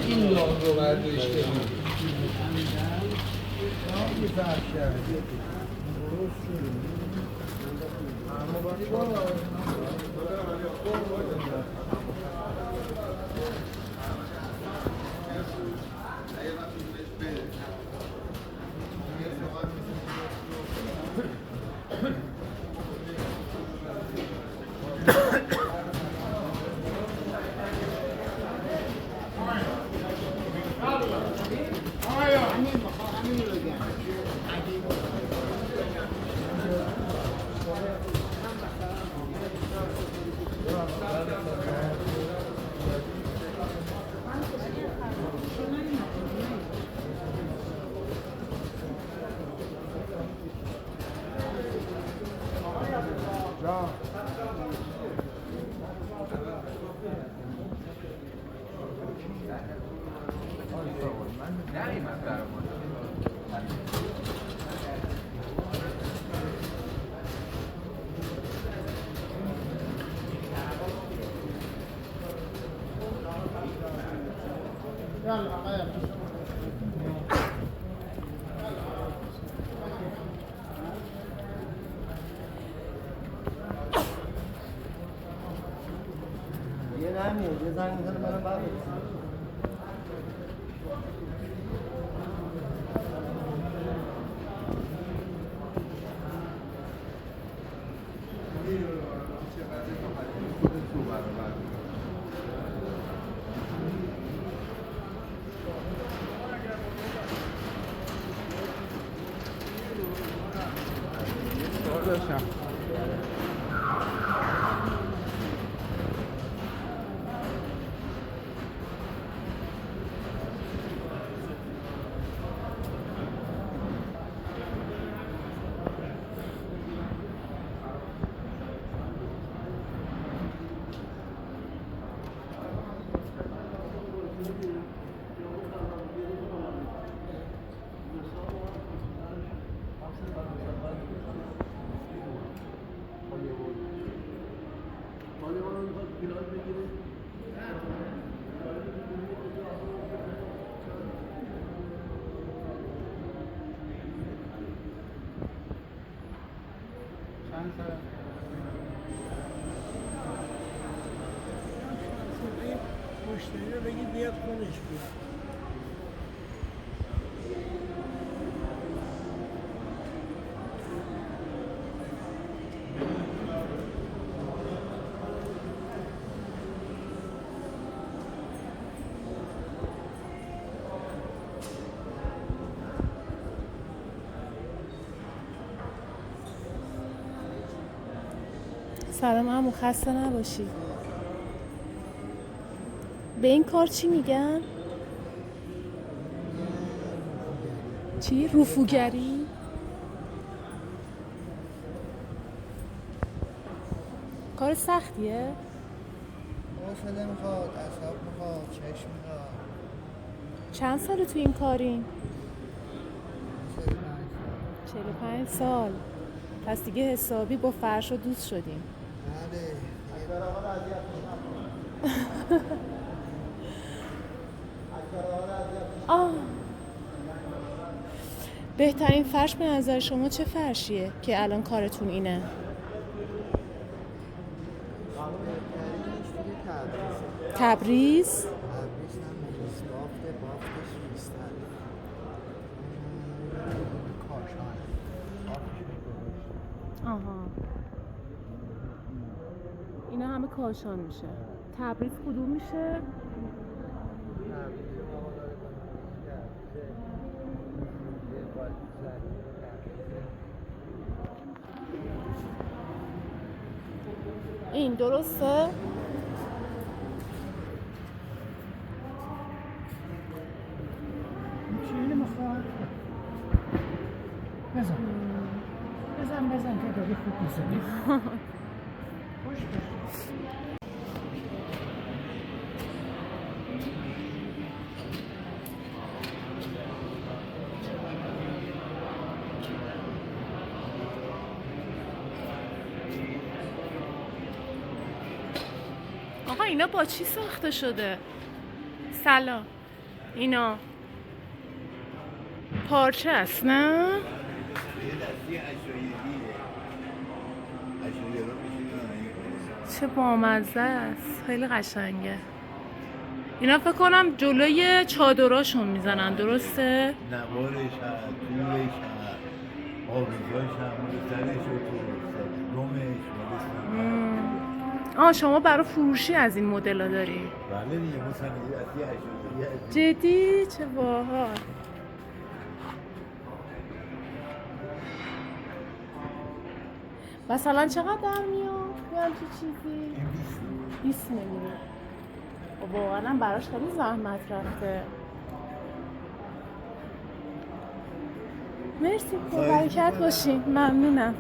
این راه رو برداشته یه زنگ میزنه منم بعد مشتری رو بگید بیاد خونش بیاد. سلام عمو، خسته نباشی. به این کار چی میگن؟ چی؟ رفوگری؟ کار سختیه؟ حوصله میخواد، اعصاب میخواد، چشم میخواد. چند سال تو این کارین؟ 45 سال. پس دیگه حسابی با فرشا دوست شدیم. بله، دیگه آه. بهترین فرش به نظر شما چه فرشیه که الان کارتون اینه؟ تبریز؟ آها. اینا همه کاشان میشه. تبریز کدوم میشه؟ این درسته؟ چیلی میخواد؟ بزن که داری خوب میزنی. خوش بشه. آقا اینا با چی ساخته شده؟ سلام. اینا پارچه است نه؟ چه بامزه است. خیلی قشنگه. اینا فکر کنم جلوی چادراشون میزنن درسته؟ نوارش هست، طولش هست، آویزاش هست، سرش و دومش شما برای فروشی از این مدل ها داری؟ بله دیگه ما صنعتی هست. جدی؟ چه باحال. مثلا چقدر در میاد؟ یه همچین چیزی؟ 20 میلیون. واقعا براش خیلی زحمت رفته. مرسی، برکت باشین. ممنونم.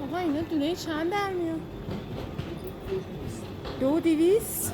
آقا اینا دونه چند در میاد؟ 2,200؟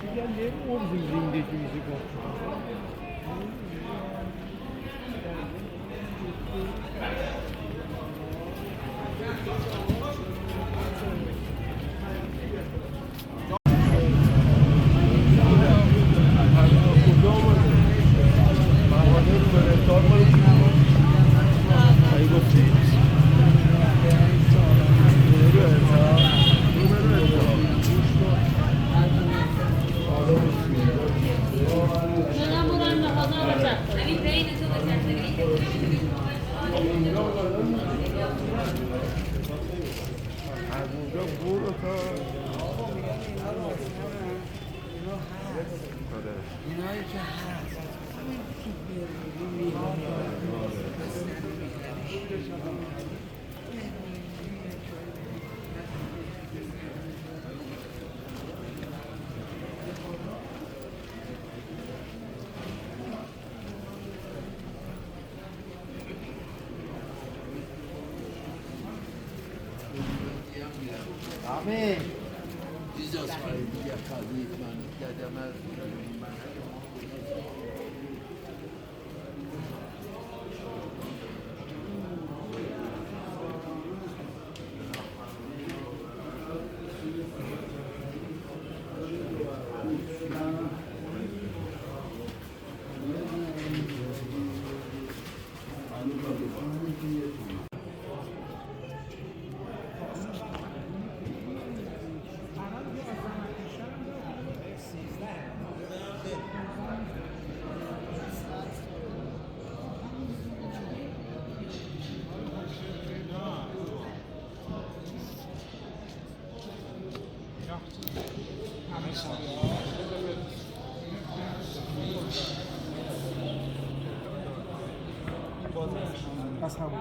دیگر یه عرض زندگی اینایی که هست Amin. Jesus Christ, ya Khalid man, ya Jamal. از همون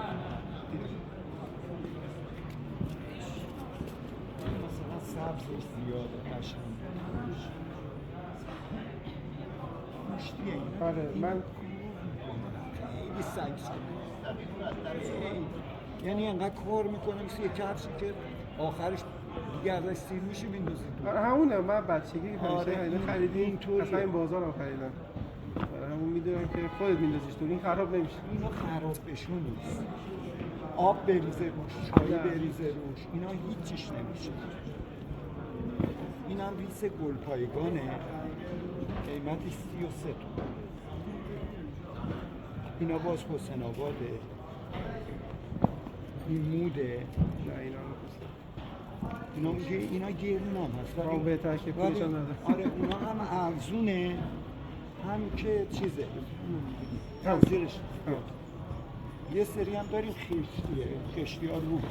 مثلا سبزش زیاده قشنگ مشتیه این آره من خیلی سنگیست یعنی انقدر کار میکنه مثل یه کفشی که آخرش دیگه ازش سیر میشه میندازید آره همونه من بچگی همیشه خریدیم اصلا این بازار هم خریدم همون میدونم که خودت میندازیش تو این خراب نمیشه اینا خراب بشون نیست آب بریزه روش چای بریزه روش اینا هیچیش نمیشه این هم ریس گلپایگانه قیمتش 33 تومن اینا باز حسین آباده این موده نه اینا میگه اینا گرون هم هست ولی بهتر که پولشان نده آره اونا هم ارزونه هم که چیزه تنظیرش یه سری هم داریم خشتیه خشتی ها رو بود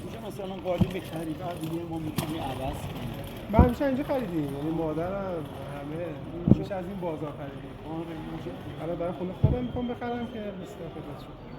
اینجا مثلا قالی میخری بعد دیگه ما میتونی عوض کنیم من همیشه اینجا خریدیم یعنی مادرم همه میشه از این بازار خریدیم آره اینجا الان برای خونه خودم میخوام بخرم که بسیار خدمت شد